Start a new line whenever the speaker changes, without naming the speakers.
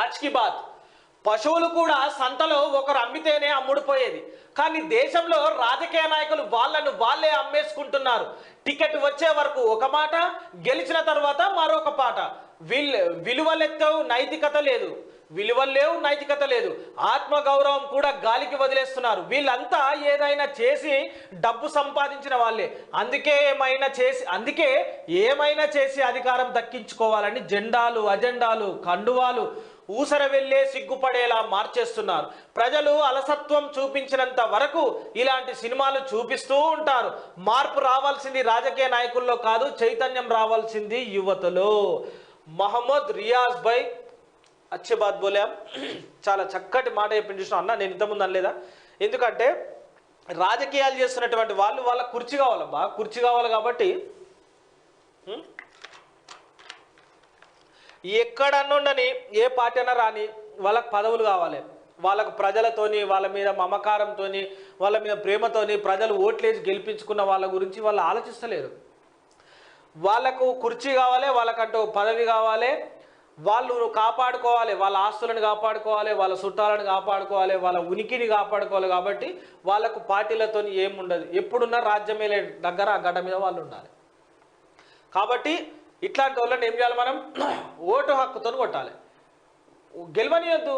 ఆజ్ కి బాత్ పశువులు కూడా సంతలో ఒకరు అమ్మితేనే అమ్ముడుపోయేది. కానీ దేశంలో రాజకీయ నాయకులు వాళ్ళను వాళ్ళే అమ్మేసుకుంటున్నారు. టికెట్ వచ్చే వరకు ఒక మాట, గెలిచిన తర్వాత మరొక పాట. విలువలెత్తవు, నైతికత లేదు, విలువలు లేవు, నైతికత లేదు, ఆత్మగౌరవం కూడా గాలికి వదిలేస్తున్నారు. వీళ్ళంతా ఏదైనా చేసి డబ్బు సంపాదించిన వాళ్ళే. అందుకే ఏమైనా చేసి అధికారం దక్కించుకోవాలని జెండాలు, అజెండాలు, కండువాలు ఊసర వెళ్ళే సిగ్గుపడేలా మార్చేస్తున్నారు. ప్రజలు అలసత్వం చూపించినంత వరకు ఇలాంటి సినిమాలు చూపిస్తూ ఉంటారు. మార్పు రావాల్సింది రాజకీయ నాయకుల్లో కాదు, చైతన్యం రావాల్సింది యువతలో. మహమ్మద్ రియాజ్ భాయ్ అచ్చే బాత్ బోలే. చాలా చక్కటి మాట చెప్పింది చూసిన అన్న, నేను ఇంతకుముందు అనలేదా? ఎందుకంటే రాజకీయాలు చేస్తున్నటువంటి వాళ్ళు వాళ్ళ కుర్చీ కావాలబ్బా, కుర్చీ కావాలి. కాబట్టి ఎక్కడన్నుండని ఏ పార్టీ అయినా రాని వాళ్ళకు పదవులు కావాలి. వాళ్ళకు ప్రజలతోని, వాళ్ళ మీద మమకారంతోని, వాళ్ళ మీద ప్రేమతోని ప్రజలు ఓట్లేసి గెలిపించుకున్న వాళ్ళ గురించి వాళ్ళు ఆలోచిస్తలేరు. వాళ్ళకు కుర్చీ కావాలి, వాళ్ళకంటూ పదవి కావాలి, వాళ్ళు కాపాడుకోవాలి, వాళ్ళ ఆస్తులను కాపాడుకోవాలి, వాళ్ళ చుట్టాలను కాపాడుకోవాలి, వాళ్ళ ఉనికిని కాపాడుకోవాలి. కాబట్టి వాళ్ళకు పార్టీలతో ఏముండదు, ఎప్పుడున్న రాజ్యమే దగ్గర ఆ గడ్డ మీద వాళ్ళు ఉండాలి. కాబట్టి ఇట్లాంటి వాళ్ళని ఏం చేయాలి మనం? ఓటు హక్కుతో కొట్టాలి, గెలవనియొద్దు.